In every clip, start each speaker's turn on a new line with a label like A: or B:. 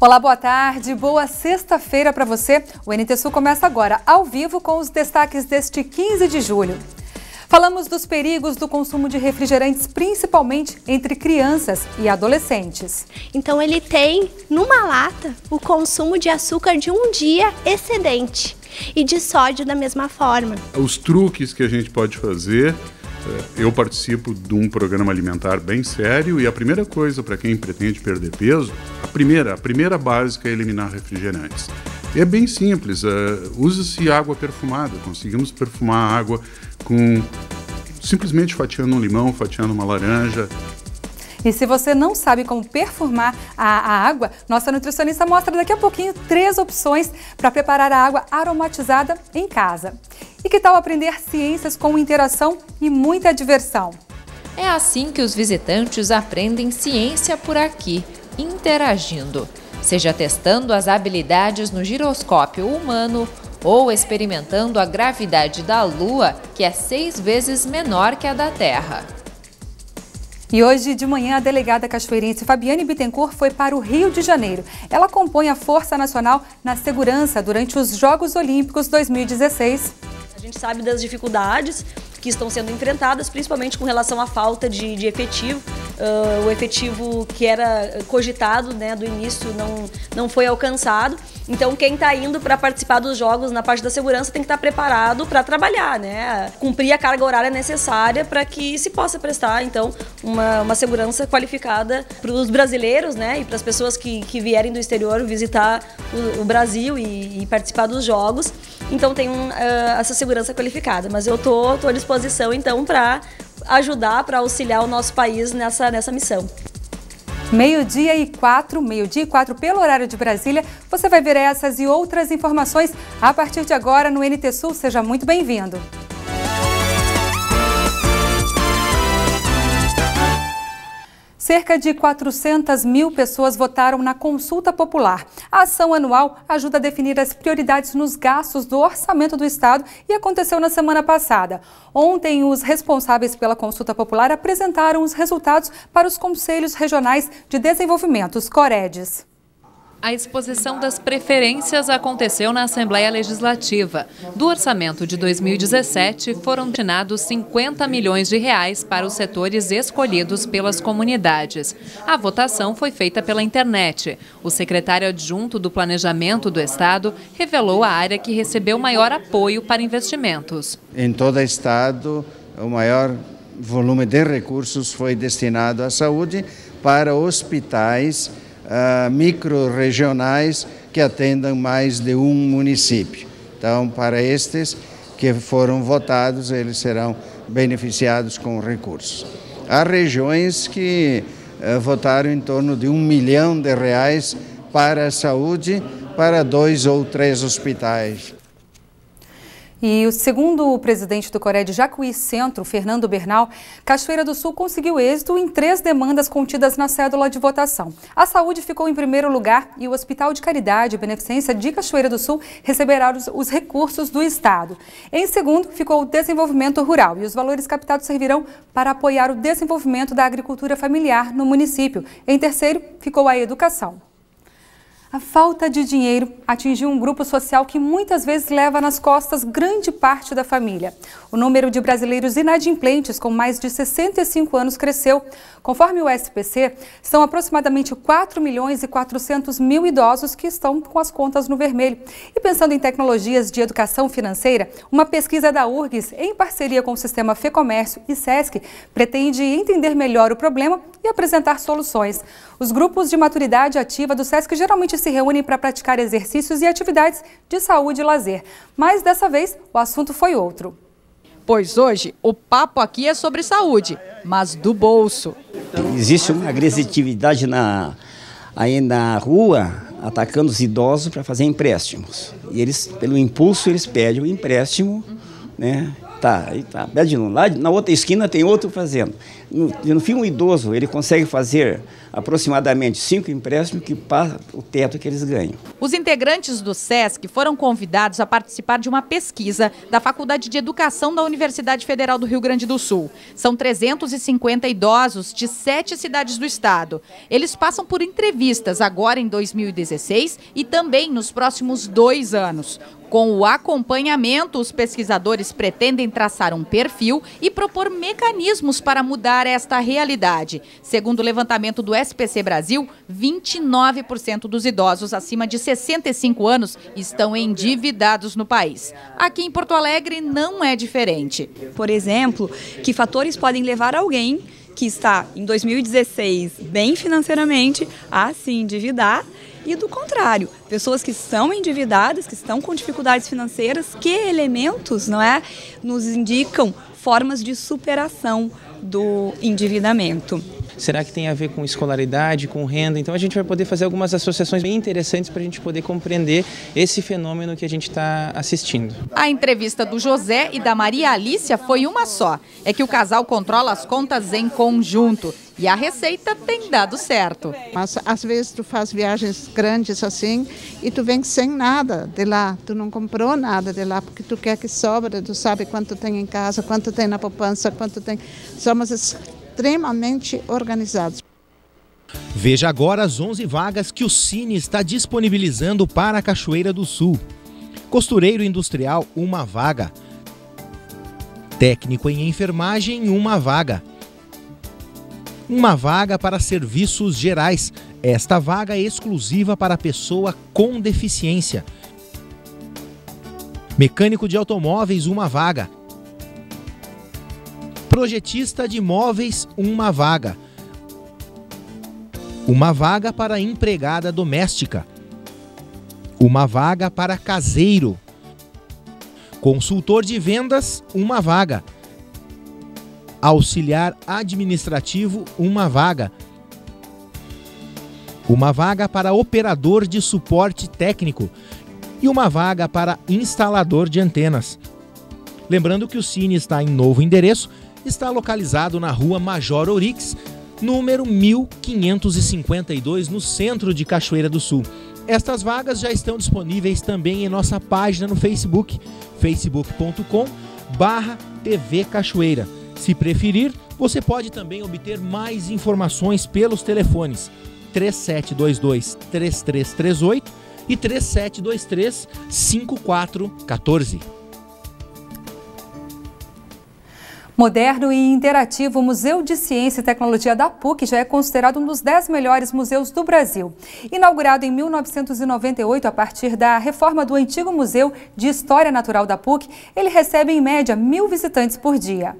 A: Olá, boa tarde, boa sexta-feira para você. O NT Sul começa agora, ao vivo, com os destaques deste 15 de julho. Falamos dos perigos do consumo de refrigerantes, principalmente entre crianças e adolescentes.
B: Então ele tem, numa lata, o consumo de açúcar de um dia excedente e de sódio da mesma forma.
C: Os truques que a gente pode fazer, eu participo de um programa alimentar bem sério e a primeira coisa para quem pretende perder peso, a primeira básica é eliminar refrigerantes. É bem simples, usa-se água perfumada, conseguimos perfumar a água com simplesmente fatiando um limão, fatiando uma laranja.
A: E se você não sabe como perfumar a água, nossa nutricionista mostra daqui a pouquinho 3 opções para preparar a água aromatizada em casa. E que tal aprender ciências com interação e muita diversão?
D: É assim que os visitantes aprendem ciência por aqui, interagindo. Seja testando as habilidades no giroscópio humano ou experimentando a gravidade da Lua, que é 6 vezes menor que a da Terra.
A: E hoje de manhã a delegada cachoeirense Fabiane Bittencourt foi para o Rio de Janeiro. Ela compõe a Força Nacional na Segurança durante os Jogos Olímpicos 2016.
E: A gente sabe das dificuldades que estão sendo enfrentadas, principalmente com relação à falta de efetivo. O efetivo que era cogitado, né, do início não foi alcançado. Então, quem está indo para participar dos jogos na parte da segurança tem que estar preparado para trabalhar, né? Cumprir a carga horária necessária para que se possa prestar, então, uma segurança qualificada para os brasileiros, né? E para as pessoas que vierem do exterior visitar o Brasil e participar dos jogos. Então, tem essa segurança qualificada. Mas eu tô à disposição, então, para ajudar, para auxiliar o nosso país nessa missão.
A: Meio-dia e 4 pelo horário de Brasília. Você vai ver essas e outras informações a partir de agora no NT Sul. Seja muito bem-vindo. Cerca de 400 mil pessoas votaram na consulta popular. A ação anual ajuda a definir as prioridades nos gastos do orçamento do Estado e aconteceu na semana passada. Ontem, os responsáveis pela consulta popular apresentaram os resultados para os Conselhos Regionais de Desenvolvimento, os COREDs.
D: A exposição das preferências aconteceu na Assembleia Legislativa. Do orçamento de 2017, foram destinados 50 milhões de reais para os setores escolhidos pelas comunidades. A votação foi feita pela internet. O secretário adjunto do Planejamento do Estado revelou a área que recebeu maior apoio para investimentos.
F: Em todo o Estado, o maior volume de recursos foi destinado à saúde para hospitais micro-regionais que atendam mais de um município. Então, para estes que foram votados, eles serão beneficiados com recursos. Há regiões que votaram em torno de R$1 milhão para a saúde, para 2 ou 3 hospitais.
A: E segundo o presidente do CORED Jacuí Centro, Fernando Bernal, Cachoeira do Sul conseguiu êxito em 3 demandas contidas na cédula de votação. A saúde ficou em primeiro lugar e o Hospital de Caridade e Beneficência de Cachoeira do Sul receberá os recursos do Estado. Em segundo, ficou o desenvolvimento rural e os valores captados servirão para apoiar o desenvolvimento da agricultura familiar no município. Em terceiro, ficou a educação. A falta de dinheiro atingiu um grupo social que muitas vezes leva nas costas grande parte da família. O número de brasileiros inadimplentes com mais de 65 anos cresceu. Conforme o SPC, são aproximadamente 4 milhões e 400 mil idosos que estão com as contas no vermelho. E pensando em tecnologias de educação financeira, uma pesquisa da URGS, em parceria com o Sistema FEComércio e SESC, pretende entender melhor o problema e apresentar soluções. Os grupos de maturidade ativa do SESC geralmente se reúnem para praticar exercícios e atividades de saúde e lazer. Mas dessa vez o assunto foi outro.
G: Pois hoje o papo aqui é sobre saúde, mas do bolso.
H: Existe uma agressividade aí na rua, atacando os idosos para fazer empréstimos. E eles, pelo impulso, eles pedem o empréstimo, né? Pede um lado, na outra esquina tem outro fazendo. No fim, um idoso ele consegue fazer aproximadamente 5 empréstimos que passa o teto que eles ganham.
G: Os integrantes do SESC foram convidados a participar de uma pesquisa da Faculdade de Educação da Universidade Federal do Rio Grande do Sul. São 350 idosos de 7 cidades do estado. Eles passam por entrevistas agora em 2016 e também nos próximos 2 anos. Com o acompanhamento, os pesquisadores pretendem traçar um perfil e propor mecanismos para mudar esta realidade. Segundo o levantamento do SPC Brasil, 29% dos idosos acima de 65 anos estão endividados no país. Aqui em Porto Alegre não é diferente.
I: Por exemplo, que fatores podem levar alguém que está em 2016 bem financeiramente a se endividar? E do contrário, pessoas que são endividadas, que estão com dificuldades financeiras, que elementos, não é, nos indicam formas de superação do endividamento.
J: Será que tem a ver com escolaridade, com renda? Então a gente vai poder fazer algumas associações bem interessantes para a gente poder compreender esse fenômeno que a gente está assistindo.
G: A entrevista do José e da Maria Alícia foi uma só. É que o casal controla as contas em conjunto. E a receita tem dado certo.
K: Mas às vezes tu faz viagens grandes assim e tu vem sem nada de lá. Tu não comprou nada de lá porque tu quer que sobra. Tu sabe quanto tem em casa, quanto tem na poupança, quanto tem. Somos extremamente organizados.
L: Veja agora as 11 vagas que o Cine está disponibilizando para a Cachoeira do Sul. Costureiro industrial, 1 vaga. Técnico em enfermagem, 1 vaga. 1 vaga para serviços gerais. Esta vaga é exclusiva para pessoa com deficiência. Mecânico de automóveis, 1 vaga. Projetista de imóveis, 1 vaga. 1 vaga para empregada doméstica. 1 vaga para caseiro. Consultor de vendas, 1 vaga. Auxiliar administrativo, 1 vaga. 1 vaga para operador de suporte técnico e 1 vaga para instalador de antenas. Lembrando que o Cine está em novo endereço, está localizado na Rua Major Ourix, número 1552, no centro de Cachoeira do Sul. Estas vagas já estão disponíveis também em nossa página no Facebook, facebook.com/TV Cachoeira. Se preferir, você pode também obter mais informações pelos telefones 3722-3338 e 3723-5414.
A: Moderno e interativo, o Museu de Ciência e Tecnologia da PUC já é considerado um dos 10 melhores museus do Brasil. Inaugurado em 1998, a partir da reforma do antigo Museu de História Natural da PUC, ele recebe em média 1.000 visitantes por dia.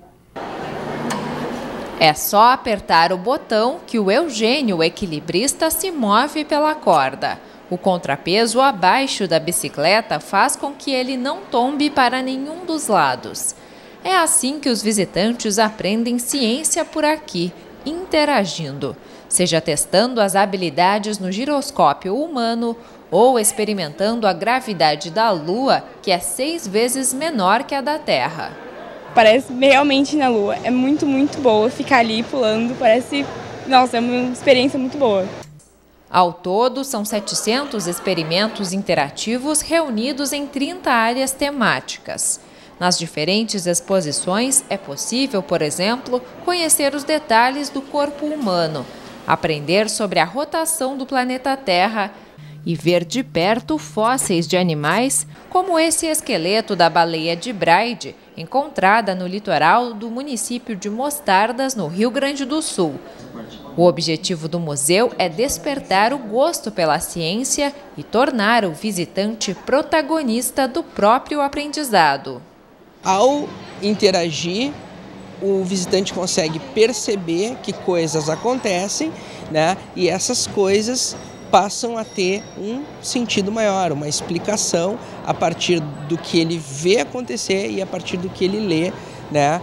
D: É só apertar o botão que o Eugênio, o equilibrista, se move pela corda. O contrapeso abaixo da bicicleta faz com que ele não tombe para nenhum dos lados. É assim que os visitantes aprendem ciência por aqui, interagindo, seja testando as habilidades no giroscópio humano ou experimentando a gravidade da Lua, que é 6 vezes menor que a da Terra.
M: Parece realmente na Lua, é muito boa ficar ali pulando, parece, nossa, é uma experiência muito boa.
D: Ao todo, são 700 experimentos interativos reunidos em 30 áreas temáticas. Nas diferentes exposições, é possível, por exemplo, conhecer os detalhes do corpo humano, aprender sobre a rotação do planeta Terra e ver de perto fósseis de animais, como esse esqueleto da baleia de Braide, encontrada no litoral do município de Mostardas, no Rio Grande do Sul. O objetivo do museu é despertar o gosto pela ciência e tornar o visitante protagonista do próprio aprendizado.
N: Ao interagir, o visitante consegue perceber que coisas acontecem, né? E essas coisas passam a ter um sentido maior, uma explicação a partir do que ele vê acontecer e a partir do que ele lê, né?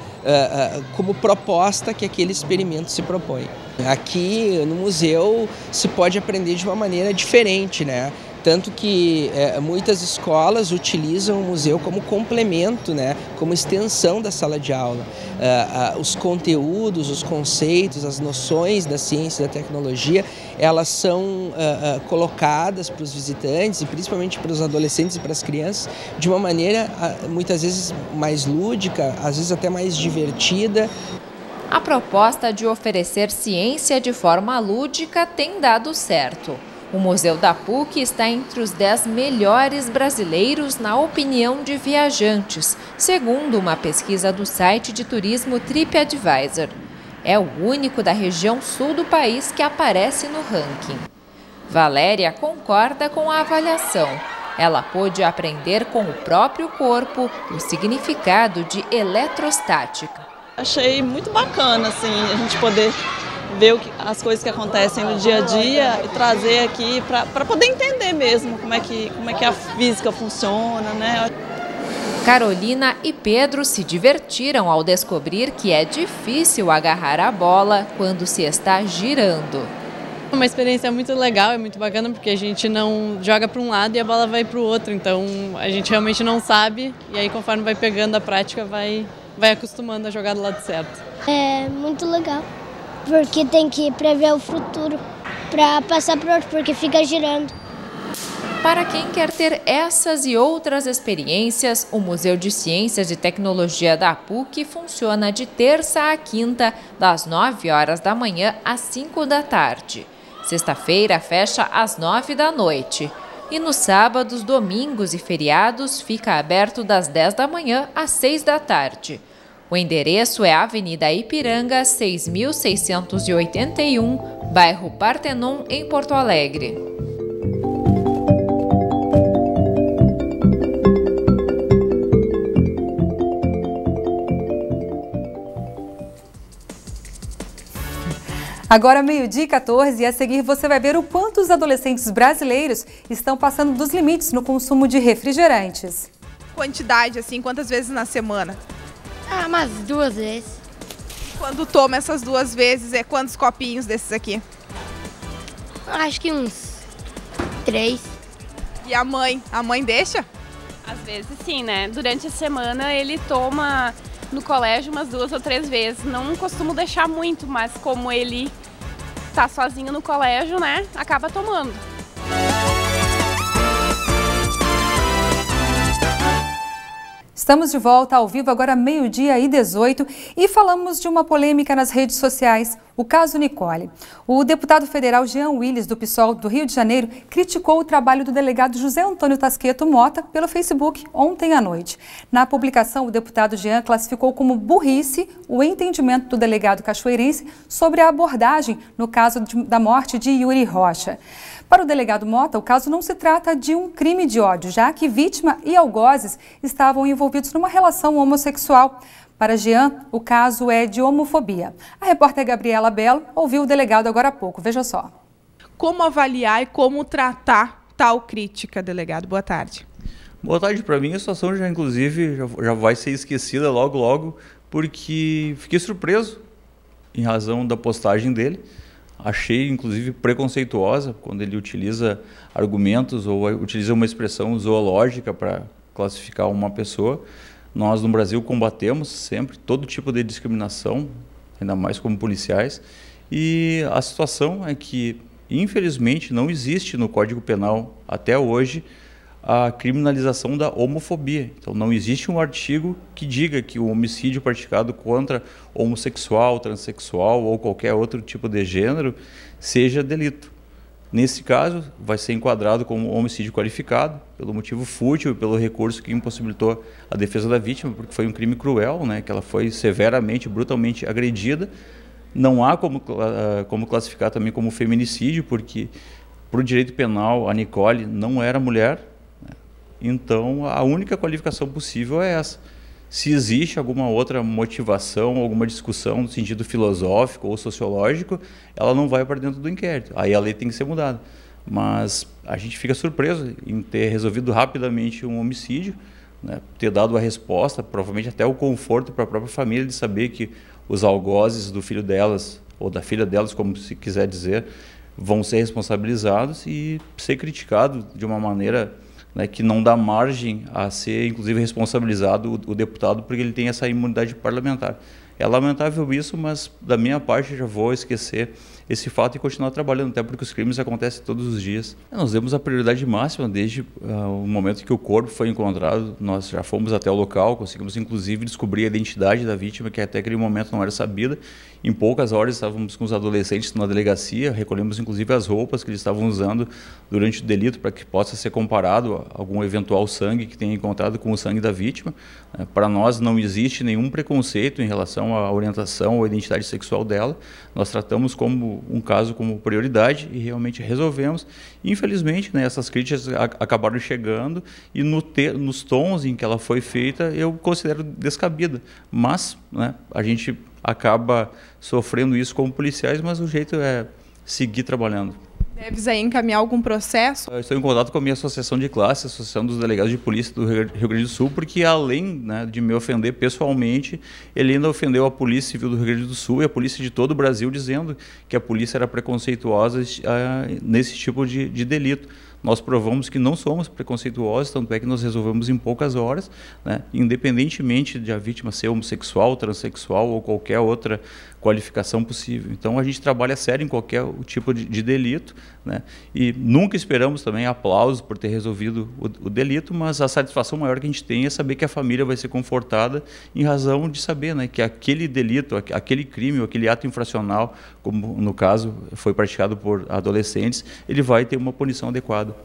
N: Como proposta que aquele experimento se propõe. Aqui no museu se pode aprender de uma maneira diferente, né? Tanto que muitas escolas utilizam o museu como complemento, né, como extensão da sala de aula. Os conteúdos, os conceitos, as noções da ciência e da tecnologia, elas são colocadas para os visitantes e principalmente para os adolescentes e para as crianças de uma maneira muitas vezes mais lúdica, às vezes até mais divertida.
D: A proposta de oferecer ciência de forma lúdica tem dado certo. O Museu da PUC está entre os 10 melhores brasileiros na opinião de viajantes, segundo uma pesquisa do site de turismo TripAdvisor. É o único da região sul do país que aparece no ranking. Valéria concorda com a avaliação. Ela pôde aprender com o próprio corpo o significado de eletrostática.
O: Achei muito bacana assim, a gente poder ver as coisas que acontecem no dia a dia e trazer aqui para poder entender mesmo como é que a física funciona, né?
D: Carolina e Pedro se divertiram ao descobrir que é difícil agarrar a bola quando se está girando.
P: Uma experiência muito legal, é muito bacana porque a gente não joga para um lado e a bola vai para o outro, então a gente realmente não sabe e aí conforme vai pegando a prática vai acostumando a jogar do lado certo.
Q: É muito legal, porque tem que prever o futuro para passar por outro, porque fica girando.
D: Para quem quer ter essas e outras experiências, o Museu de Ciências e Tecnologia da PUC funciona de terça a quinta, das 9 horas da manhã às 5 da tarde. Sexta-feira fecha às 9 da noite. E nos sábados, domingos e feriados fica aberto das 10 da manhã às 6 da tarde. O endereço é Avenida Ipiranga, 6.681, bairro Partenon, em Porto Alegre.
A: Agora, 12h14, e a seguir você vai ver o quanto os adolescentes brasileiros estão passando dos limites no consumo de refrigerantes.
R: Quantidade, assim, quantas vezes na semana?
Q: Umas 2 vezes.
R: Quando toma essas 2 vezes, quantos copinhos desses aqui?
Q: Acho que uns 3.
R: E a mãe? A mãe deixa?
M: Às vezes sim, né? Durante a semana ele toma no colégio umas 2 ou 3 vezes. Não costumo deixar muito, mas como ele tá sozinho no colégio, né? Acaba tomando.
A: Estamos de volta ao vivo agora 12h18 e falamos de uma polêmica nas redes sociais, o caso Nicole. O deputado federal Jean Willis, do PSOL do Rio de Janeiro, criticou o trabalho do delegado José Antônio Tasqueto Mota pelo Facebook ontem à noite. Na publicação, o deputado Jean classificou como burrice o entendimento do delegado cachoeirense sobre a abordagem no caso da morte de Yuri Rocha. Para o delegado Mota, o caso não se trata de um crime de ódio, já que vítima e algozes estavam envolvidos numa relação homossexual. Para Jean, o caso é de homofobia. A repórter Gabriela Belo ouviu o delegado agora há pouco. Veja só.
R: Como avaliar e como tratar tal crítica, delegado? Boa tarde.
S: Boa tarde. Para mim, a situação já, inclusive, já vai ser esquecida logo, porque fiquei surpreso em razão da postagem dele. Achei, inclusive, preconceituosa quando ele utiliza argumentos ou utiliza uma expressão zoológica para classificar uma pessoa. Nós, no Brasil, combatemos sempre todo tipo de discriminação, ainda mais como policiais. E a situação é que, infelizmente, não existe no Código Penal, até hoje, a criminalização da homofobia. Então, não existe um artigo que diga que o homicídio praticado contra homossexual, transexual ou qualquer outro tipo de gênero seja delito. Nesse caso, vai ser enquadrado como homicídio qualificado, pelo motivo fútil e pelo recurso que impossibilitou a defesa da vítima, porque foi um crime cruel, né, que ela foi severamente, brutalmente agredida. Não há como classificar também como feminicídio, porque, para o direito penal, a Nicole não era mulher. Então, a única qualificação possível é essa. Se existe alguma outra motivação, alguma discussão no sentido filosófico ou sociológico, ela não vai para dentro do inquérito. Aí a lei tem que ser mudada. Mas a gente fica surpreso em ter resolvido rapidamente um homicídio, né, ter dado a resposta, provavelmente até o conforto para a própria família de saber que os algozes do filho delas, ou da filha delas, como se quiser dizer, vão ser responsabilizados e ser criticados de uma maneira, né, que não dá margem a ser, inclusive, responsabilizado o deputado porque ele tem essa imunidade parlamentar. É lamentável isso, mas da minha parte já vou esquecer esse fato e continuar trabalhando, até porque os crimes acontecem todos os dias. Nós demos a prioridade máxima desde o momento que o corpo foi encontrado. Nós já fomos até o local, conseguimos inclusive descobrir a identidade da vítima, que até aquele momento não era sabida. Em poucas horas estávamos com os adolescentes na delegacia, recolhemos inclusive as roupas que eles estavam usando durante o delito para que possa ser comparado a algum eventual sangue que tenha encontrado com o sangue da vítima. Para nós não existe nenhum preconceito em relação à orientação ou à identidade sexual dela. Nós tratamos como um caso como prioridade e realmente resolvemos. Infelizmente, né, essas críticas acabaram chegando e nos tons em que ela foi feita eu considero descabida, mas, né, a gente acaba sofrendo isso como policiais, mas o jeito é seguir trabalhando.
R: Deves aí encaminhar algum processo?
S: Eu estou em contato com a minha associação de classe, a Associação dos Delegados de Polícia do Rio Grande do Sul, porque além, né, de me ofender pessoalmente, ele ainda ofendeu a Polícia Civil do Rio Grande do Sul e a polícia de todo o Brasil, dizendo que a polícia era preconceituosa nesse tipo de delito. Nós provamos que não somos preconceituosos, tanto é que nós resolvemos em poucas horas, né, independentemente de a vítima ser homossexual, transexual ou qualquer outra qualificação possível. Então a gente trabalha sério em qualquer tipo de delito, né, e nunca esperamos também aplausos por ter resolvido o delito, mas a satisfação maior que a gente tem é saber que a família vai ser confortada em razão de saber, né, que aquele delito, aquele crime, aquele ato infracional, como no caso foi praticado por adolescentes, ele vai ter uma punição adequada.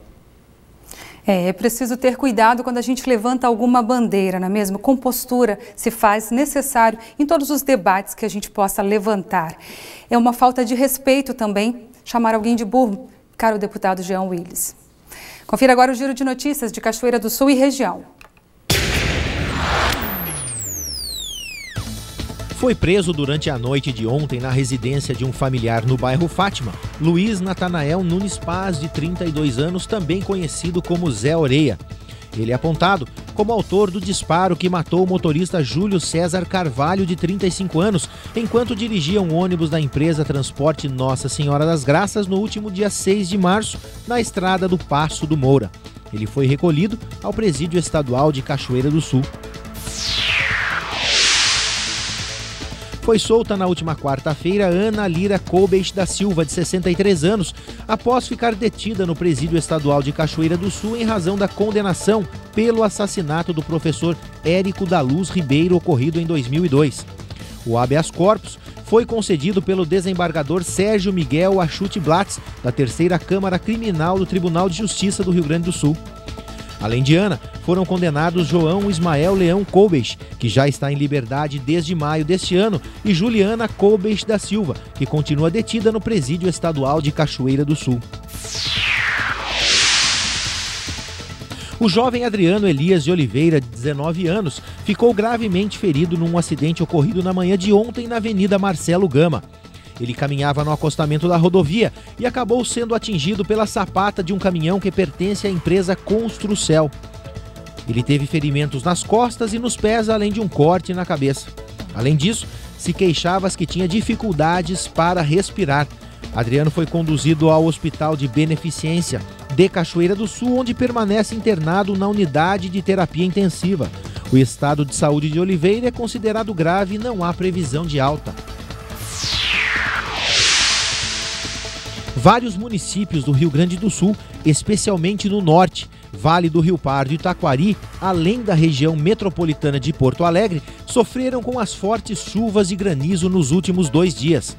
A: É preciso ter cuidado quando a gente levanta alguma bandeira, não é mesmo? Com postura se faz necessário em todos os debates que a gente possa levantar. É uma falta de respeito também chamar alguém de burro, caro deputado Jean Willis. Confira agora o giro de notícias de Cachoeira do Sul e região.
L: Foi preso durante a noite de ontem na residência de um familiar no bairro Fátima, Luiz Natanael Nunes Paz, de 32 anos, também conhecido como Zé Oreia. Ele é apontado como autor do disparo que matou o motorista Júlio César Carvalho, de 35 anos, enquanto dirigia um ônibus da empresa Transporte Nossa Senhora das Graças no último dia 6 de março, na estrada do Passo do Moura. Ele foi recolhido ao Presídio Estadual de Cachoeira do Sul. Foi solta na última quarta-feira Ana Lira Koubich da Silva, de 63 anos, após ficar detida no Presídio Estadual de Cachoeira do Sul em razão da condenação pelo assassinato do professor Érico da Luz Ribeiro, ocorrido em 2002. O habeas corpus foi concedido pelo desembargador Sérgio Miguel Achute Blatz, da Terceira Câmara Criminal do Tribunal de Justiça do Rio Grande do Sul. Além de Ana, foram condenados João Ismael Leão Koubich, que já está em liberdade desde maio deste ano, e Juliana Koubich da Silva, que continua detida no Presídio Estadual de Cachoeira do Sul. O jovem Adriano Elias de Oliveira, de 19 anos, ficou gravemente ferido num acidente ocorrido na manhã de ontem na Avenida Marcelo Gama. Ele caminhava no acostamento da rodovia e acabou sendo atingido pela sapata de um caminhão que pertence à empresa Construcel. Ele teve ferimentos nas costas e nos pés, além de um corte na cabeça. Além disso, se queixava que tinha dificuldades para respirar. Adriano foi conduzido ao Hospital de Beneficência de Cachoeira do Sul, onde permanece internado na unidade de terapia intensiva. O estado de saúde de Oliveira é considerado grave e não há previsão de alta. Vários municípios do Rio Grande do Sul, especialmente no norte, Vale do Rio Pardo e Taquari, além da região metropolitana de Porto Alegre, sofreram com as fortes chuvas e granizo nos últimos 2 dias.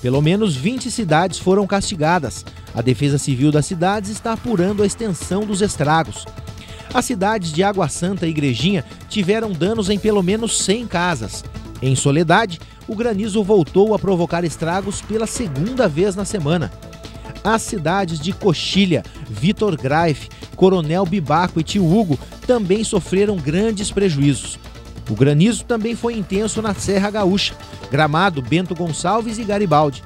L: Pelo menos 20 cidades foram castigadas. A Defesa Civil das cidades está apurando a extensão dos estragos. As cidades de Água Santa e Igrejinha tiveram danos em pelo menos 100 casas. Em Soledade, o granizo voltou a provocar estragos pela 2ª vez na semana. As cidades de Coxilha, Vitor Graif, Coronel Bibaco e Tio Hugo também sofreram grandes prejuízos. O granizo também foi intenso na Serra Gaúcha, Gramado, Bento Gonçalves e Garibaldi.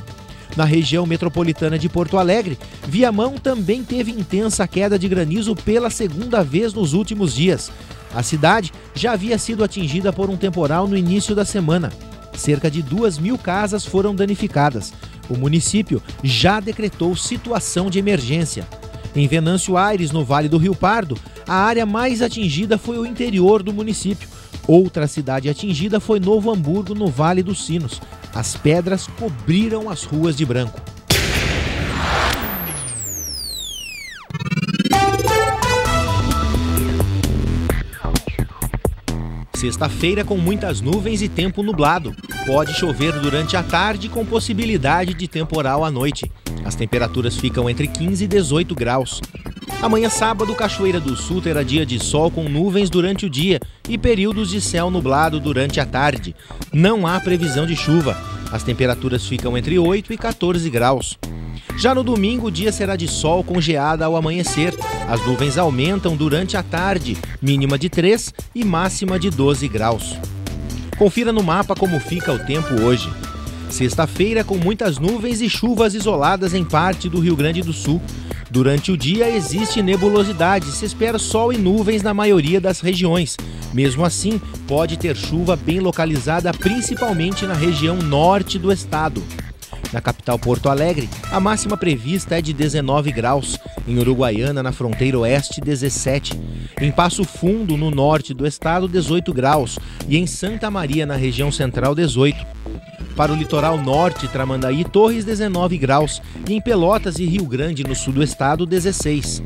L: Na região metropolitana de Porto Alegre, Viamão também teve intensa queda de granizo pela 2ª vez nos últimos dias. A cidade já havia sido atingida por um temporal no início da semana. Cerca de 2.000 casas foram danificadas. O município já decretou situação de emergência. Em Venâncio Aires, no Vale do Rio Pardo, a área mais atingida foi o interior do município. Outra cidade atingida foi Novo Hamburgo, no Vale dos Sinos. As pedras cobriram as ruas de branco. Sexta-feira com muitas nuvens e tempo nublado. Pode chover durante a tarde com possibilidade de temporal à noite. As temperaturas ficam entre 15 e 18 graus. Amanhã sábado, Cachoeira do Sul terá dia de sol com nuvens durante o dia e períodos de céu nublado durante a tarde. Não há previsão de chuva. As temperaturas ficam entre 8 e 14 graus. Já no domingo, o dia será de sol com geada ao amanhecer. As nuvens aumentam durante a tarde, mínima de 3 e máxima de 12 graus. Confira no mapa como fica o tempo hoje. Sexta-feira com muitas nuvens e chuvas isoladas em parte do Rio Grande do Sul. Durante o dia existe nebulosidade, se espera sol e nuvens na maioria das regiões. Mesmo assim, pode ter chuva bem localizada, principalmente na região norte do estado. Na capital Porto Alegre, a máxima prevista é de 19 graus. Em Uruguaiana, na fronteira oeste, 17. Em Passo Fundo, no norte do estado, 18 graus. E em Santa Maria, na região central, 18. Para o litoral norte, Tramandaí e Torres, 19 graus. E em Pelotas e Rio Grande, no sul do estado, 16.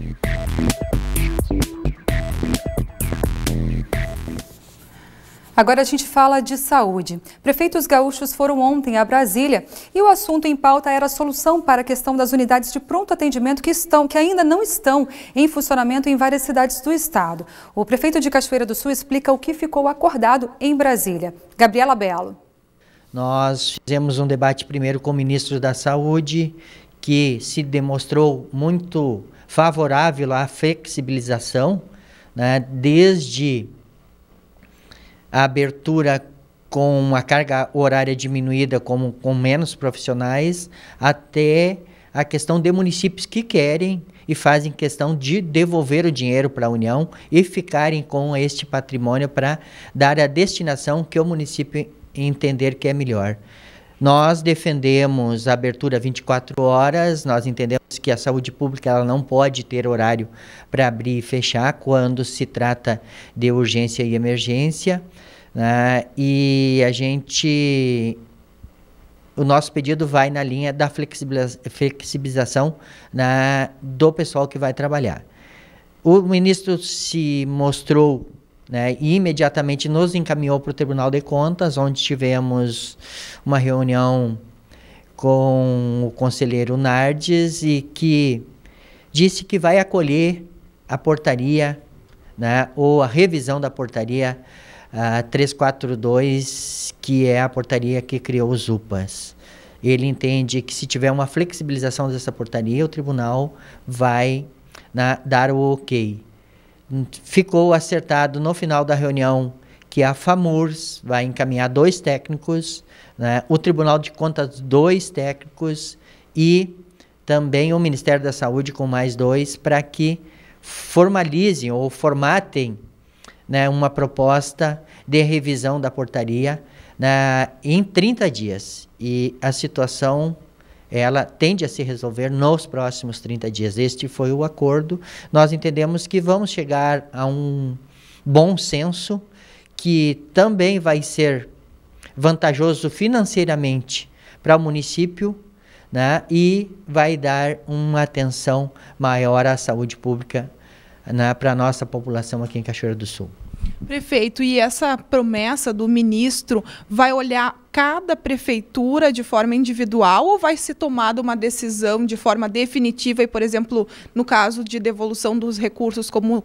A: Agora a gente fala de saúde. Prefeitos gaúchos foram ontem a Brasília e o assunto em pauta era a solução para a questão das unidades de pronto atendimento que ainda não estão em funcionamento em várias cidades do estado. O prefeito de Cachoeira do Sul explica o que ficou acordado em Brasília. Gabriela Belo.
T: Nós fizemos um debate primeiro com o ministro da Saúde, que se demonstrou muito favorável à flexibilização, né, desde a abertura com a carga horária diminuída com menos profissionais, até a questão de municípios que querem e fazem questão de devolver o dinheiro para a União e ficarem com este patrimônio para dar a destinação que o município entender que é melhor. Nós defendemos a abertura 24 horas, nós entendemos que a saúde pública ela não pode ter horário para abrir e fechar quando se trata de urgência e emergência, né? E o nosso pedido vai na linha da flexibilização, né, do pessoal que vai trabalhar. O ministro se mostrou, né, e imediatamente nos encaminhou para o Tribunal de Contas, onde tivemos uma reunião com o conselheiro Nardes e que disse que vai acolher a portaria, né, ou a revisão da portaria 342, que é a portaria que criou os UPAs. Ele entende que se tiver uma flexibilização dessa portaria, o tribunal vai dar o ok. Ficou acertado no final da reunião que a FAMURS vai encaminhar 2 técnicos, né, o Tribunal de Contas 2 técnicos e também o Ministério da Saúde com mais 2 para que formalizem ou formatem, né, uma proposta de revisão da portaria, né, em 30 dias. E a situação ela tende a se resolver nos próximos 30 dias. Este foi o acordo. Nós entendemos que vamos chegar a um bom senso, que também vai ser vantajoso financeiramente para o município, né, e vai dar uma atenção maior à saúde pública, né, para a nossa população aqui em Cachoeira do Sul.
R: Prefeito, e essa promessa do ministro vai olhar cada prefeitura de forma individual ou vai ser tomada uma decisão de forma definitiva e, por exemplo, no caso de devolução dos recursos, como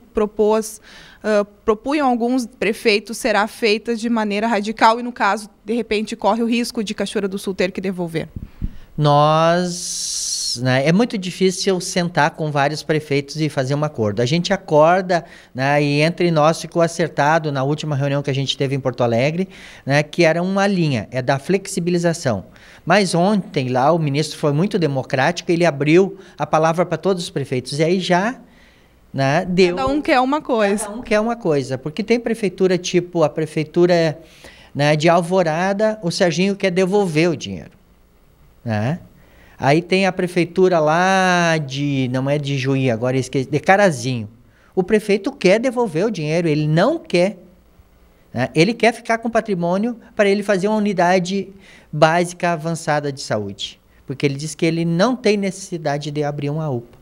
R: propunham alguns prefeitos, será feita de maneira radical e, no caso, de repente, corre o risco de Cachoeira do Sul ter que devolver?
T: É muito difícil sentar com vários prefeitos e fazer um acordo. A gente acorda, né, e entre nós ficou acertado na última reunião que a gente teve em Porto Alegre, né, que era uma linha, é da flexibilização. Mas ontem lá o ministro foi muito democrático, ele abriu a palavra para todos os prefeitos e aí já, né, deu...
R: Cada um quer uma coisa.
T: Cada um quer uma coisa, porque tem prefeitura tipo a prefeitura, né, de Alvorada, o Serginho quer devolver o dinheiro, né? Aí tem a prefeitura lá não é de Juí, agora esqueci, de Carazinho. O prefeito quer devolver o dinheiro, ele não quer. Né? Ele quer ficar com o patrimônio para ele fazer uma unidade básica avançada de saúde. Porque ele diz que ele não tem necessidade de abrir uma UPA.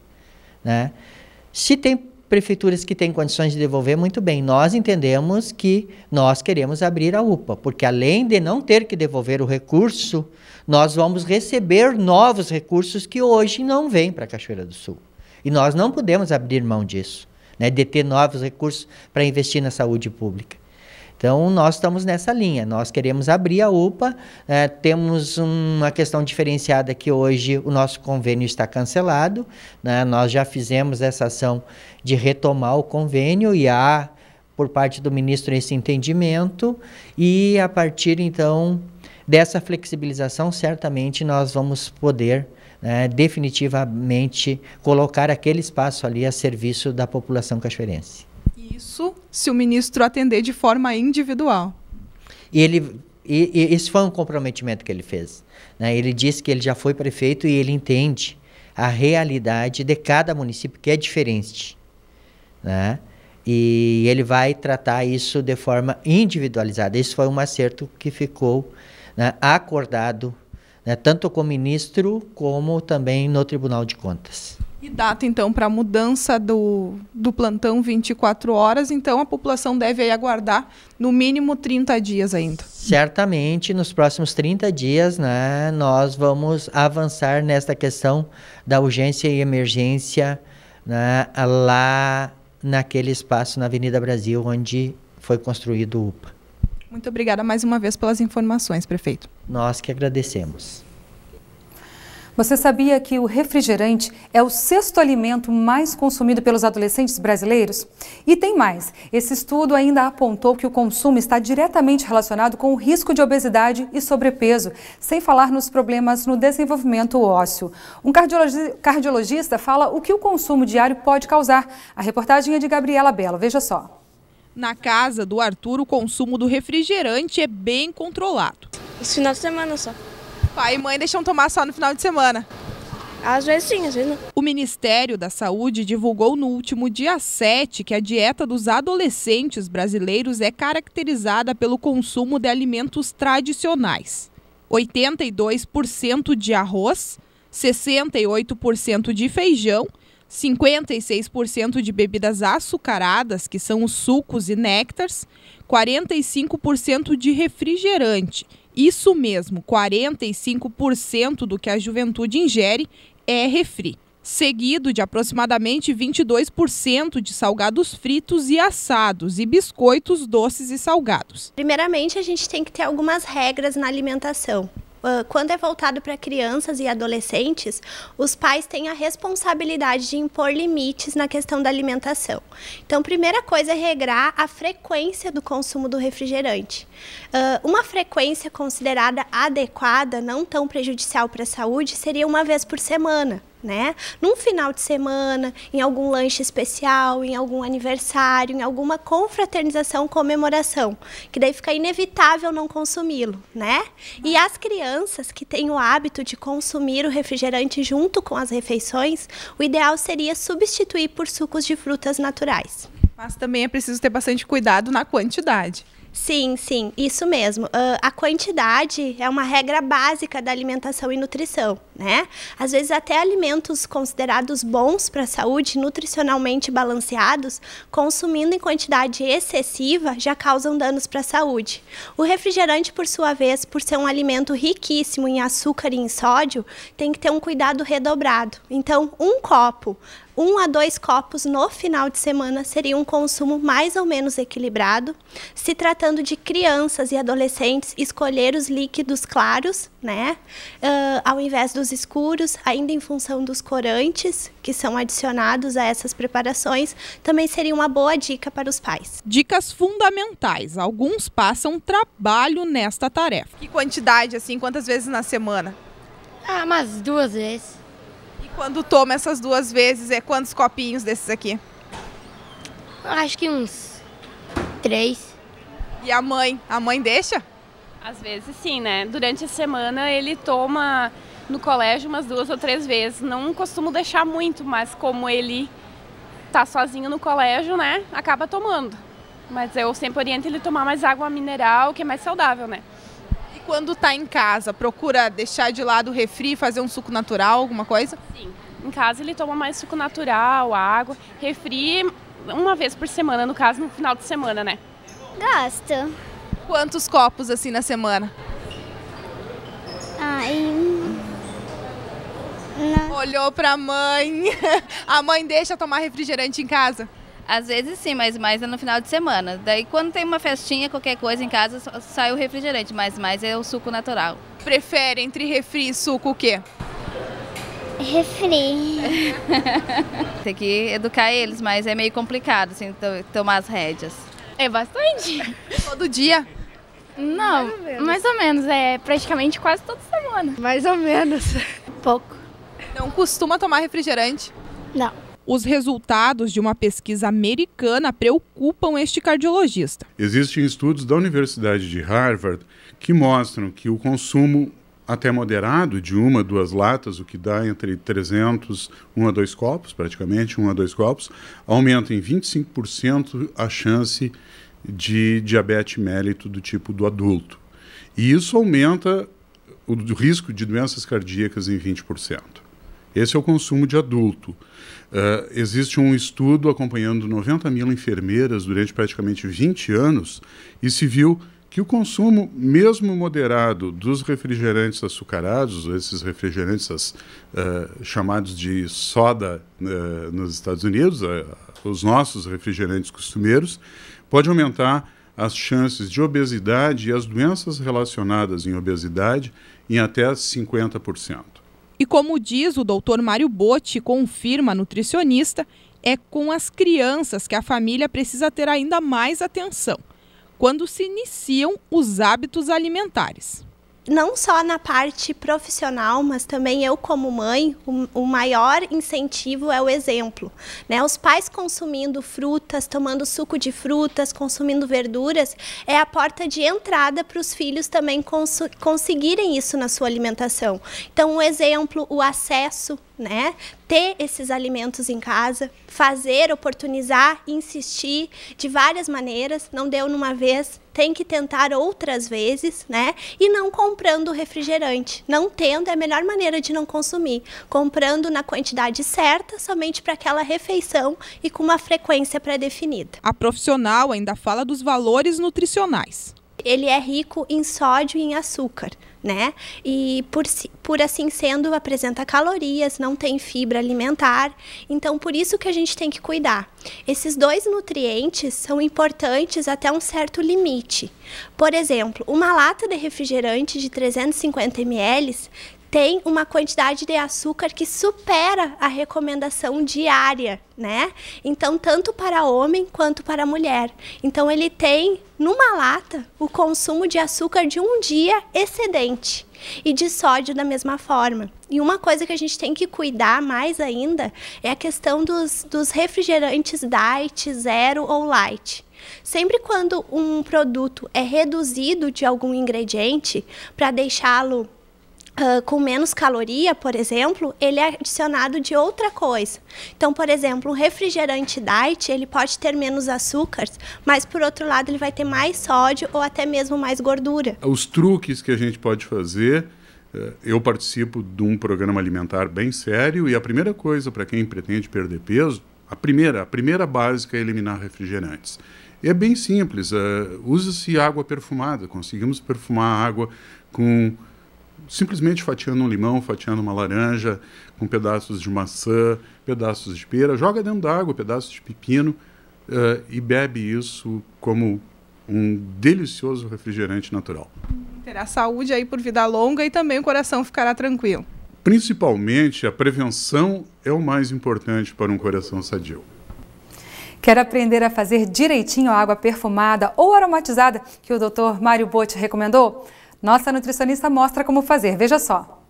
T: Né? Se tem prefeituras que têm condições de devolver, muito bem. Nós entendemos que nós queremos abrir a UPA, porque além de não ter que devolver o recurso, nós vamos receber novos recursos que hoje não vêm para Cachoeira do Sul. E nós não podemos abrir mão disso, né, de ter novos recursos para investir na saúde pública. Então, nós estamos nessa linha, nós queremos abrir a UPA, temos uma questão diferenciada que hoje o nosso convênio está cancelado, né, nós já fizemos essa ação de retomar o convênio e há, por parte do ministro, esse entendimento, e a partir, então, dessa flexibilização, certamente nós vamos poder definitivamente colocar aquele espaço ali a serviço da população cachoeirense.
R: Isso se o ministro atender de forma individual.
T: E esse foi um comprometimento que ele fez. Né? Ele disse que ele já foi prefeito e ele entende a realidade de cada município, que é diferente. Né? E ele vai tratar isso de forma individualizada. Esse foi um acerto que ficou acordado, né, tanto com o ministro como também no Tribunal de Contas.
R: E data, então, para a mudança do plantão 24 horas, então a população deve aí aguardar no mínimo 30 dias ainda.
T: Certamente, nos próximos 30 dias, né, nós vamos avançar nesta questão da urgência e emergência, né, lá naquele espaço na Avenida Brasil, onde foi construído o UPA.
R: Muito obrigada mais uma vez pelas informações, prefeito.
T: Nós que agradecemos.
A: Você sabia que o refrigerante é o 6º alimento mais consumido pelos adolescentes brasileiros? E tem mais. Esse estudo ainda apontou que o consumo está diretamente relacionado com o risco de obesidade e sobrepeso, sem falar nos problemas no desenvolvimento ósseo. Um cardiologista fala o que o consumo diário pode causar. A reportagem é de Gabriela Belo. Veja só.
R: Na casa do Arthur, o consumo do refrigerante é bem controlado.
U: Esse final de semana só.
R: Pai e mãe deixam tomar só no final de semana?
U: Às vezes sim, às vezes não.
R: O Ministério da Saúde divulgou no último dia 7 que a dieta dos adolescentes brasileiros é caracterizada pelo consumo de alimentos tradicionais. 82% de arroz, 68% de feijão, 56% de bebidas açucaradas, que são os sucos e néctares, 45% de refrigerante. Isso mesmo, 45% do que a juventude ingere é refri. Seguido de aproximadamente 22% de salgados fritos e assados e biscoitos doces e salgados.
B: Primeiramente, a gente tem que ter algumas regras na alimentação. Quando é voltado para crianças e adolescentes, os pais têm a responsabilidade de impor limites na questão da alimentação. Então, primeira coisa é regrar a frequência do consumo do refrigerante. Uma frequência considerada adequada, não tão prejudicial para a saúde, seria uma vez por semana. Né? Num final de semana, em algum lanche especial, em algum aniversário, em alguma confraternização, comemoração, que daí fica inevitável não consumi-lo, né? E as crianças que têm o hábito de consumir o refrigerante junto com as refeições, o ideal seria substituir por sucos de frutas naturais.
R: Mas também é preciso ter bastante cuidado na quantidade.
B: Sim, sim, isso mesmo. A quantidade é uma regra básica da alimentação e nutrição, né? Às vezes até alimentos considerados bons para a saúde, nutricionalmente balanceados, consumindo em quantidade excessiva, já causam danos para a saúde. O refrigerante, por sua vez, por ser um alimento riquíssimo em açúcar e em sódio, tem que ter um cuidado redobrado. Então, 1 a 2 copos no final de semana seria um consumo mais ou menos equilibrado. Se tratando de crianças e adolescentes, escolher os líquidos claros, né, ao invés dos escuros, ainda em função dos corantes que são adicionados a essas preparações, também seria uma boa dica para os pais.
R: Dicas fundamentais. Alguns passam trabalho nesta tarefa. Que quantidade, assim, quantas vezes na semana?
U: Umas 2 vezes.
R: Quando toma essas 2 vezes, é quantos copinhos desses aqui?
U: Acho que uns 3.
R: E a mãe? A mãe deixa?
M: Às vezes sim, né? Durante a semana ele toma no colégio umas 2 ou 3 vezes. Não costumo deixar muito, mas como ele tá sozinho no colégio, né, acaba tomando. Mas eu sempre oriento ele a tomar mais água mineral, que é mais saudável, né.
R: E quando tá em casa, procura deixar de lado o refri, fazer um suco natural, alguma coisa?
M: Sim. Em casa ele toma mais suco natural, água, refri uma vez por semana, no caso no final de semana, né.
Q: Gosto.
R: Quantos copos assim na semana? Olhou pra mãe. A mãe deixa tomar refrigerante em casa?
C: Às vezes sim, mas mais é no final de semana. Daí quando tem uma festinha, qualquer coisa em casa, sai o refrigerante, mas mais é o suco natural.
R: Prefere entre refri e suco o quê?
Q: Refri.
C: Tem que educar eles, mas é meio complicado, assim, tomar as rédeas.
U: É bastante.
R: Todo dia?
U: Não, mais ou menos. É praticamente quase toda semana.
Q: Mais ou menos. Pouco.
R: Não costuma tomar refrigerante?
Q: Não.
R: Os resultados de uma pesquisa americana preocupam este cardiologista.
V: Existem estudos da Universidade de Harvard que mostram que o consumo até moderado de 1 a 2 latas, o que dá entre 300, 1 a 2 copos, praticamente 1 a 2 copos, aumenta em 25% a chance de diabetes mellito do tipo do adulto. E isso aumenta o risco de doenças cardíacas em 20%. Esse é o consumo de adulto. Existe um estudo acompanhando 90 mil enfermeiras durante praticamente 20 anos e se viu que o consumo, mesmo moderado, dos refrigerantes açucarados, esses refrigerantes chamados de soda nos Estados Unidos, os nossos refrigerantes costumeiros, pode aumentar as chances de obesidade e as doenças relacionadas em obesidade em até 50%.
R: E como diz o Dr. Mário Botti, confirma nutricionista, é com as crianças que a família precisa ter ainda mais atenção quando se iniciam os hábitos alimentares.
B: Não só na parte profissional, mas também eu como mãe, o maior incentivo é o exemplo, né? Os pais consumindo frutas, tomando suco de frutas, consumindo verduras, é a porta de entrada para os filhos também conseguirem isso na sua alimentação. Então, o exemplo, o acesso, né? Ter esses alimentos em casa, fazer, oportunizar, insistir de várias maneiras, não deu numa vez, tem que tentar outras vezes, né? E não comprando refrigerante. Não tendo é a melhor maneira de não consumir. Comprando na quantidade certa, somente para aquela refeição e com uma frequência pré-definida.
R: A profissional ainda fala dos valores nutricionais.
B: Ele é rico em sódio e em açúcar, né? E por assim sendo, apresenta calorias, não tem fibra alimentar. Então, por isso que a gente tem que cuidar. Esses 2 nutrientes são importantes até um certo limite. Por exemplo, uma lata de refrigerante de 350 ml tem uma quantidade de açúcar que supera a recomendação diária, né? Então, tanto para homem quanto para mulher. Então, ele tem, numa lata, o consumo de açúcar de um dia excedente. E de sódio da mesma forma. E uma coisa que a gente tem que cuidar mais ainda é a questão dos refrigerantes diet, zero ou light. Sempre quando um produto é reduzido de algum ingrediente para deixá-lo com menos caloria, por exemplo, ele é adicionado de outra coisa. Então, por exemplo, um refrigerante diet, ele pode ter menos açúcares, mas por outro lado ele vai ter mais sódio ou até mesmo mais gordura.
V: Os truques que a gente pode fazer, eu participo de um programa alimentar bem sério e a primeira coisa para quem pretende perder peso, a primeira básica é eliminar refrigerantes. E é bem simples, usa-se água perfumada, conseguimos perfumar a água com simplesmente fatiando um limão, fatiando uma laranja, com pedaços de maçã, pedaços de pera, joga dentro da água pedaços de pepino e bebe isso como um delicioso refrigerante natural.
R: Terá saúde aí por vida longa e também o coração ficará tranquilo.
V: Principalmente, a prevenção é o mais importante para um coração sadio.
A: Quer aprender a fazer direitinho a água perfumada ou aromatizada que o Dr. Mário Botti recomendou? Nossa nutricionista mostra como fazer, veja só.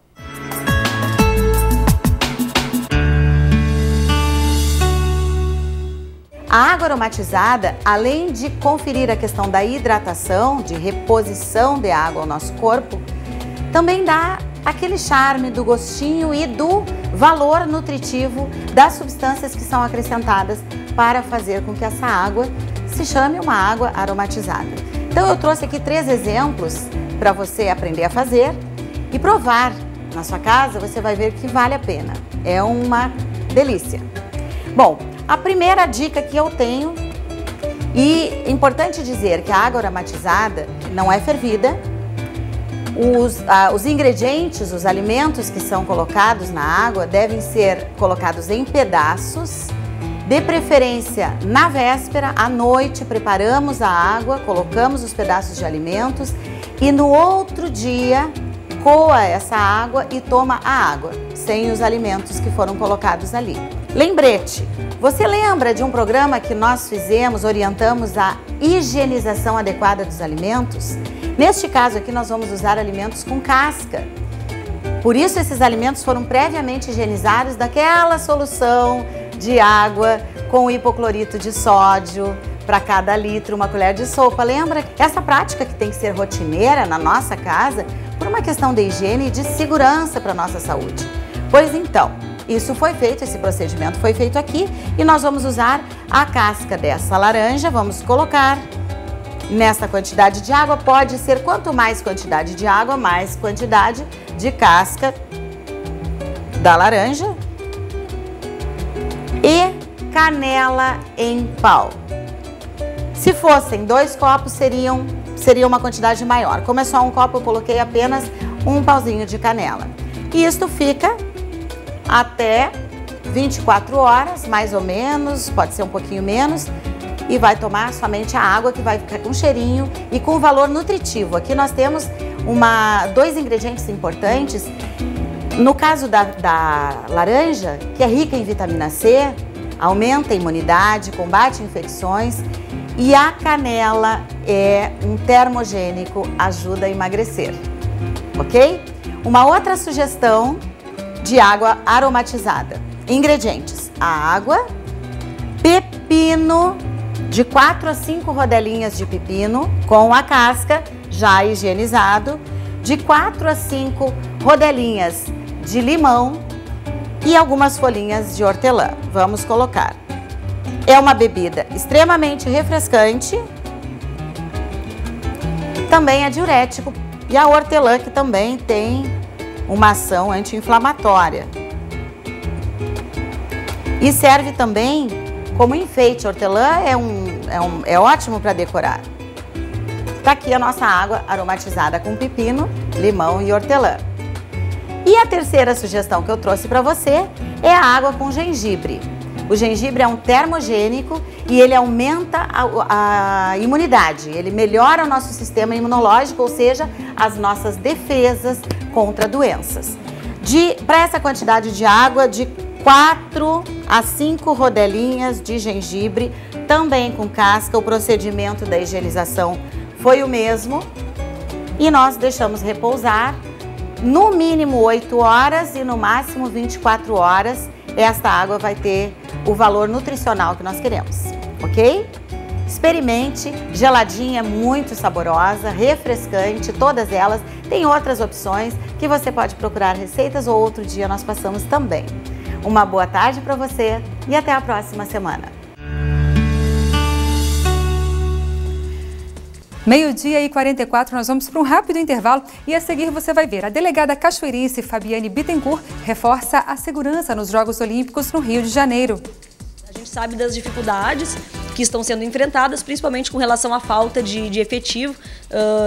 W: A água aromatizada, além de conferir a questão da hidratação, de reposição de água ao nosso corpo, também dá aquele charme do gostinho e do valor nutritivo das substâncias que são acrescentadas para fazer com que essa água se chame uma água aromatizada. Então eu trouxe aqui 3 exemplos para você aprender a fazer e provar na sua casa. Você vai ver que vale a pena, é uma delícia. Bom, a primeira dica que eu tenho, e é importante dizer que a água aromatizada não é fervida. Os ingredientes, os alimentos que são colocados na água devem ser colocados em pedaços, de preferência na véspera, à noite preparamos a água, colocamos os pedaços de alimentos e no outro dia coa essa água e toma a água, sem os alimentos que foram colocados ali. Lembrete, você lembra de um programa que nós fizemos, orientamos a higienização adequada dos alimentos? Neste caso aqui nós vamos usar alimentos com casca. Por isso esses alimentos foram previamente higienizados daquela solução de água com hipoclorito de sódio para cada litro, 1 colher de sopa. Lembra? Essa prática que tem que ser rotineira na nossa casa por uma questão de higiene e de segurança para a nossa saúde. Pois então, isso foi feito, esse procedimento foi feito aqui e nós vamos usar a casca dessa laranja, vamos colocar nessa quantidade de água. Pode ser quanto mais quantidade de água, mais quantidade de casca da laranja e canela em pau. Se fossem 2 copos, seria uma quantidade maior. Como é só 1 copo, eu coloquei apenas 1 pauzinho de canela. E isto fica até 24 horas, mais ou menos, pode ser um pouquinho menos, e vai tomar somente a água, que vai ficar com cheirinho e com valor nutritivo. Aqui nós temos 2 ingredientes importantes. No caso da laranja, que é rica em vitamina C, aumenta a imunidade, combate infecções, e a canela é um termogênico, ajuda a emagrecer, ok? Uma outra sugestão de água aromatizada. Ingredientes: a água, pepino, de 4 a 5 rodelinhas de pepino com a casca já higienizado, de 4 a 5 rodelinhas de limão e algumas folhinhas de hortelã. Vamos colocar. É uma bebida extremamente refrescante, também é diurético, e a hortelã, que também tem uma ação anti-inflamatória. E serve também como enfeite. Hortelã é ótimo para decorar. Está aqui a nossa água aromatizada com pepino, limão e hortelã. E a terceira sugestão que eu trouxe para você é a água com gengibre. O gengibre é um termogênico e ele aumenta a imunidade, ele melhora o nosso sistema imunológico, ou seja, as nossas defesas contra doenças. Para essa quantidade de água, de 4 a 5 rodelinhas de gengibre, também com casca. O procedimento da higienização foi o mesmo e nós deixamos repousar no mínimo 8 horas e no máximo 24 horas. Esta água vai ter o valor nutricional que nós queremos, ok? Experimente, geladinha, muito saborosa, refrescante, todas elas. Tem outras opções que você pode procurar receitas ou outro dia nós passamos também. Uma boa tarde para você e até a próxima semana.
A: Meio-dia e 44, nós vamos para um rápido intervalo e a seguir você vai ver a delegada cachoeirense Fabiane Bittencourt reforça a segurança nos Jogos Olímpicos no Rio de Janeiro.
E: A gente sabe das dificuldades que estão sendo enfrentadas, principalmente com relação à falta de efetivo.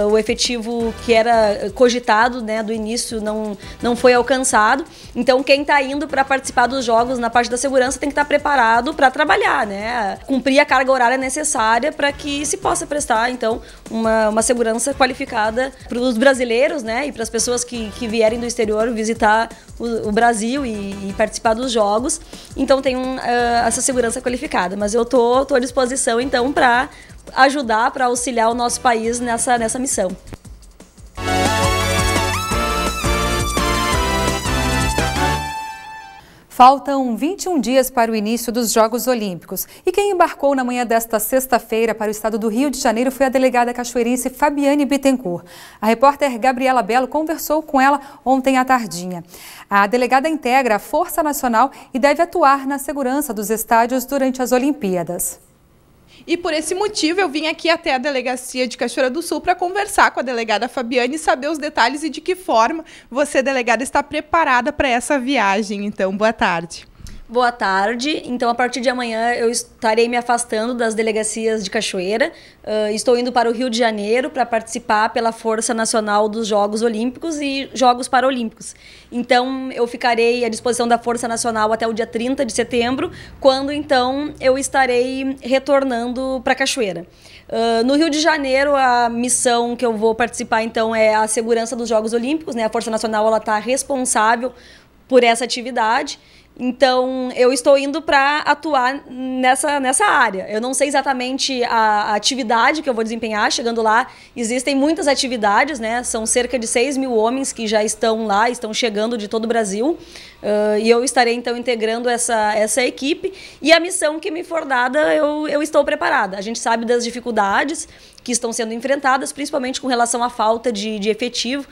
E: O efetivo que era cogitado, né, do início não foi alcançado. Então, quem está indo para participar dos jogos na parte da segurança tem que estar preparado para trabalhar, né? Cumprir a carga horária necessária para que se possa prestar, então, uma segurança qualificada para os brasileiros, né, e para as pessoas que vierem do exterior visitar o Brasil e participar dos jogos. Então, tem essa segurança qualificada. Mas eu estou à disposição, então, para ajudar, para auxiliar o nosso país nessa missão.
A: Faltam 21 dias para o início dos Jogos Olímpicos. E quem embarcou na manhã desta sexta-feira para o estado do Rio de Janeiro foi a delegada cachoeirense Fabiane Bittencourt. A repórter Gabriela Belo conversou com ela ontem à tardinha. A delegada integra a Força Nacional e deve atuar na segurança dos estádios durante as Olimpíadas.
R: E por esse motivo eu vim aqui até a Delegacia de Cachoeira do Sul para conversar com a delegada Fabiane e saber os detalhes e de que forma você, delegada, está preparada para essa viagem. Então, boa tarde.
E: Boa tarde. Então, a partir de amanhã, eu estarei me afastando das delegacias de Cachoeira. Estou indo para o Rio de Janeiro para participar pela Força Nacional dos Jogos Olímpicos e Jogos Paralímpicos. Então, eu ficarei à disposição da Força Nacional até o dia 30 de setembro, quando, então, eu estarei retornando para Cachoeira. No Rio de Janeiro, a missão que eu vou participar, então, é a segurança dos Jogos Olímpicos, né? A Força Nacional está responsável por essa atividade. Então, eu estou indo para atuar nessa área. Eu não sei exatamente a atividade que eu vou desempenhar. Chegando lá, existem muitas atividades, né? São cerca de 6 mil homens que já estão lá, estão chegando de todo o Brasil. E eu estarei, então, integrando essa equipe. E a missão que me for dada, eu estou preparada. A gente sabe das dificuldades que estão sendo enfrentadas, principalmente com relação à falta de efetivo.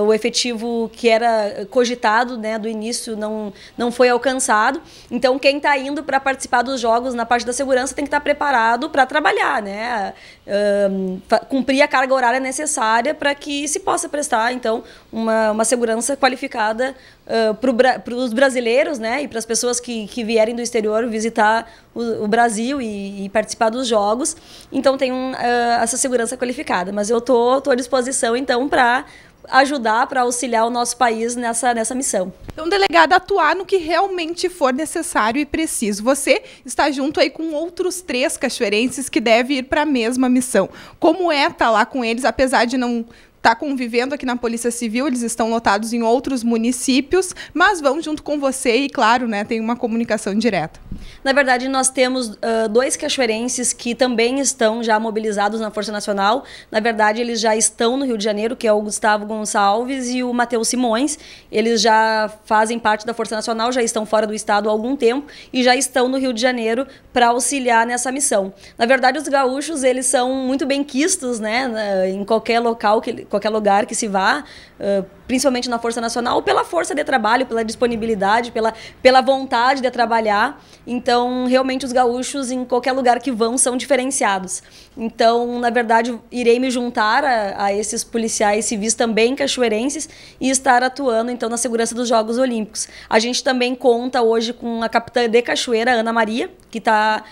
E: O efetivo que era cogitado, né, do início não foi alcançado. Então, quem está indo para participar dos jogos na parte da segurança tem que estar preparado para trabalhar, né? Cumprir a carga horária necessária para que se possa prestar, então, uma segurança qualificada para os brasileiros, né, e para as pessoas que vierem do exterior visitar o Brasil e participar dos jogos. Então, tem essa segurança qualificada. Mas eu estou à disposição, então, para ajudar, para auxiliar o nosso país nessa missão.
R: Então, delegada, atuar no que realmente for necessário e preciso. Você está junto aí com outros 3 cachoeirenses que devem ir para a mesma missão. Como é estar lá com eles, apesar de não estar convivendo aqui na Polícia Civil, eles estão lotados em outros municípios, mas vão junto com você e, claro, né, tem uma comunicação direta.
E: Na verdade, nós temos 2 cachoeirenses que também estão já mobilizados na Força Nacional. Na verdade, eles já estão no Rio de Janeiro, que é o Gustavo Gonçalves e o Matheus Simões. Eles já fazem parte da Força Nacional, já estão fora do estado há algum tempo e já estão no Rio de Janeiro para auxiliar nessa missão. Na verdade, os gaúchos, eles são muito bem quistos, né, em qualquer local, qualquer lugar que se vá, principalmente na Força Nacional, pela força de trabalho, pela disponibilidade, pela vontade de trabalhar. Então, realmente, os gaúchos, em qualquer lugar que vão, são diferenciados. Então, na verdade, irei me juntar a esses policiais civis também cachoeirenses e estar atuando, então, na segurança dos Jogos Olímpicos. A gente também conta hoje com a capitã de Cachoeira, Ana Maria, que está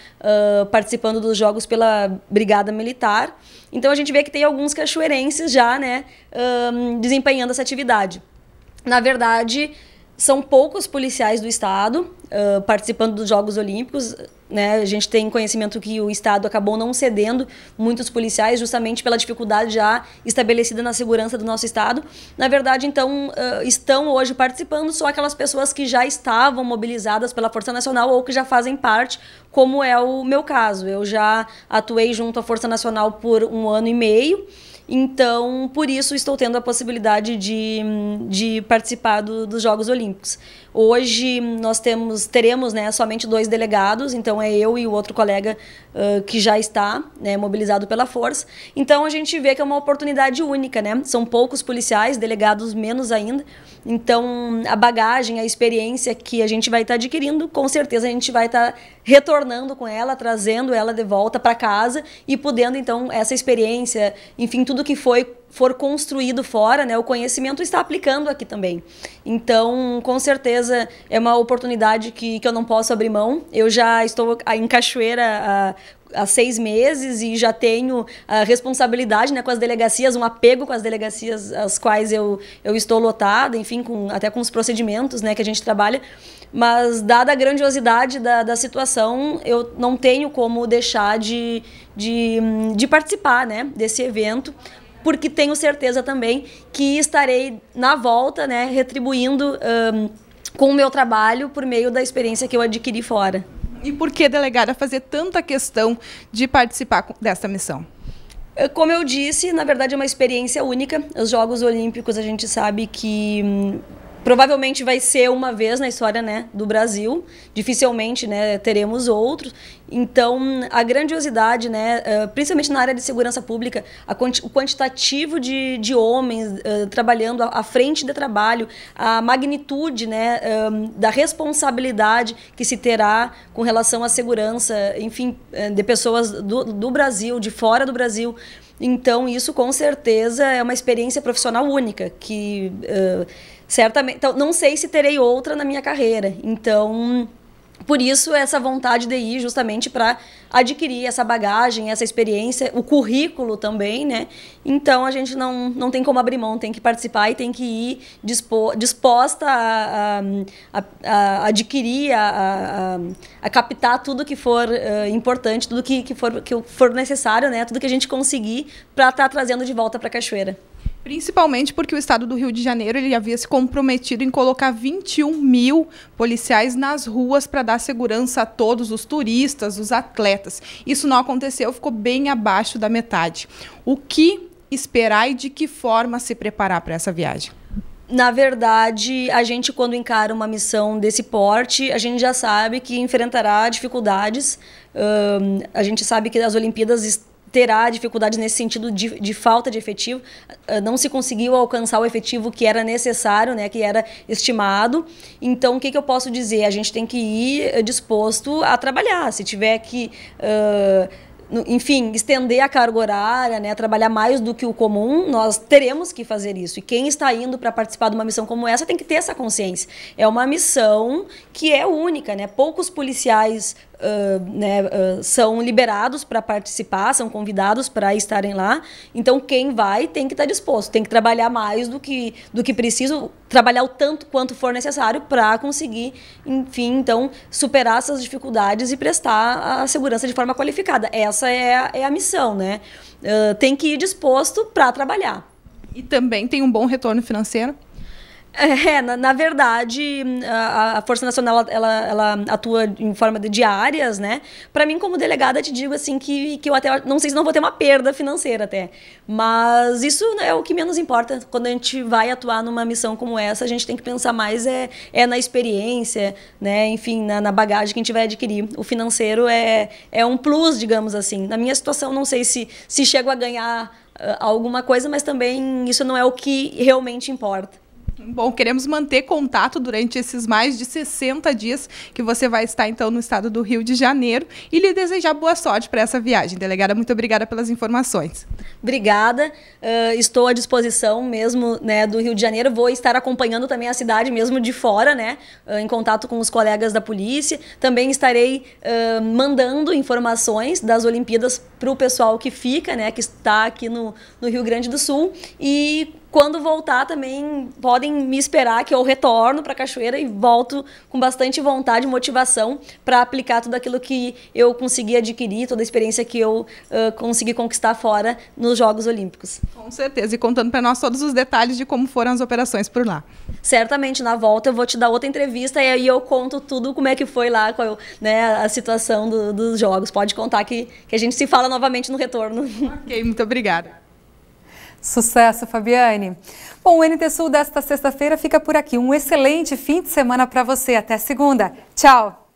E: participando dos Jogos pela Brigada Militar. Então, a gente vê que tem alguns cachoeirenses já, né, desempenhando essa atividade. Na verdade, são poucos policiais do estado participando dos Jogos Olímpicos, né? A gente tem conhecimento que o estado acabou não cedendo muitos policiais justamente pela dificuldade já estabelecida na segurança do nosso estado. Na verdade, então, estão hoje participando só aquelas pessoas que já estavam mobilizadas pela Força Nacional ou que já fazem parte, como é o meu caso. Eu já atuei junto à Força Nacional por 1 ano e meio. Então, por isso, estou tendo a possibilidade de participar dos Jogos Olímpicos. Hoje, nós teremos, né, somente 2 delegados, então é eu e o outro colega que já está, né, mobilizado pela Força. Então, a gente vê que é uma oportunidade única, né? São poucos policiais, delegados menos ainda. Então, a bagagem, a experiência que a gente vai estar adquirindo, com certeza a gente vai estar retornando com ela, trazendo ela de volta para casa e podendo, então, essa experiência, enfim, tudo que for construído fora, né, o conhecimento está aplicando aqui também. Então, com certeza, é uma oportunidade que eu não posso abrir mão. Eu já estou em Cachoeira há 6 meses e já tenho a responsabilidade, né, com as delegacias, um apego com as delegacias às quais eu estou lotada, enfim, até com os procedimentos, né, que a gente trabalha. Mas, dada a grandiosidade da situação, eu não tenho como deixar de participar, né, desse evento, porque tenho certeza também que estarei na volta, né, retribuindo com o meu trabalho por meio da experiência que eu adquiri fora.
R: E por que, delegada, fazer tanta questão de participar dessa missão?
E: Como eu disse, na verdade é uma experiência única. Os Jogos Olímpicos, a gente sabe que provavelmente vai ser uma vez na história, né, do Brasil, dificilmente, né, teremos outros. Então, a grandiosidade, né, principalmente na área de segurança pública, o quantitativo de homens trabalhando à frente de trabalho, a magnitude, né, da responsabilidade que se terá com relação à segurança, enfim, de pessoas do Brasil, de fora do Brasil. Então, isso com certeza é uma experiência profissional única, que certamente... Então, não sei se terei outra na minha carreira. Então, por isso, essa vontade de ir justamente para adquirir essa bagagem, essa experiência, o currículo também, né? Então, a gente não tem como abrir mão, tem que participar e tem que ir disposta a adquirir, a captar tudo que for importante, tudo que for necessário, né? Tudo que a gente conseguir para estar trazendo de volta para a Cachoeira.
R: Principalmente porque o estado do Rio de Janeiro ele havia se comprometido em colocar 21 mil policiais nas ruas para dar segurança a todos os turistas, os atletas. Isso não aconteceu, ficou bem abaixo da metade. O que esperar e de que forma se preparar para essa viagem?
E: Na verdade, a gente, quando encara uma missão desse porte, a gente já sabe que enfrentará dificuldades. A gente sabe que as Olimpíadas terá dificuldades nesse sentido de falta de efetivo, não se conseguiu alcançar o efetivo que era necessário, né, que era estimado. Então, o que eu posso dizer? A gente tem que ir disposto a trabalhar. Se tiver que, enfim, estender a carga horária, né, trabalhar mais do que o comum, nós teremos que fazer isso. E quem está indo para participar de uma missão como essa tem que ter essa consciência. É uma missão que é única, né? Poucos policiais são liberados para participar, são convidados para estarem lá. Então, quem vai tem que estar disposto, tem que trabalhar mais do que preciso, trabalhar o tanto quanto for necessário para conseguir, enfim, então, superar essas dificuldades e prestar a segurança de forma qualificada. Essa é a missão, né? Tem que ir disposto para trabalhar.
R: E também tem um bom retorno financeiro?
E: Na verdade, a Força Nacional ela atua em forma de diárias, né? Para mim, como delegada, te digo assim que eu até não sei se não vou ter uma perda financeira até, mas isso é o que menos importa. Quando a gente vai atuar numa missão como essa, a gente tem que pensar mais na experiência, né? Enfim, na bagagem que a gente vai adquirir. O financeiro é um plus, digamos assim. Na minha situação, não sei se chego a ganhar alguma coisa, mas também isso não é o que realmente importa.
R: Bom, queremos manter contato durante esses mais de 60 dias que você vai estar, então, no estado do Rio de Janeiro e lhe desejar boa sorte para essa viagem. Delegada, muito obrigada pelas informações.
E: Obrigada. Estou à disposição mesmo, né, do Rio de Janeiro. Vou estar acompanhando também a cidade mesmo de fora, né, em contato com os colegas da polícia. Também estarei mandando informações das Olimpíadas para o pessoal que fica, né, que está aqui no Rio Grande do Sul. E quando voltar também podem me esperar que eu retorno para a Cachoeira e volto com bastante vontade e motivação para aplicar tudo aquilo que eu consegui adquirir, toda a experiência que eu consegui conquistar fora nos Jogos Olímpicos.
R: Com certeza, e contando para nós todos os detalhes de como foram as operações por lá.
E: Certamente, na volta eu vou te dar outra entrevista e aí eu conto tudo como é que foi lá, né, a situação dos Jogos. Pode contar que a gente se fala novamente no retorno.
R: Ok, muito obrigada.
A: Sucesso, Fabiane. Bom, o NT Sul desta sexta-feira fica por aqui. Um excelente fim de semana para você. Até segunda. Tchau.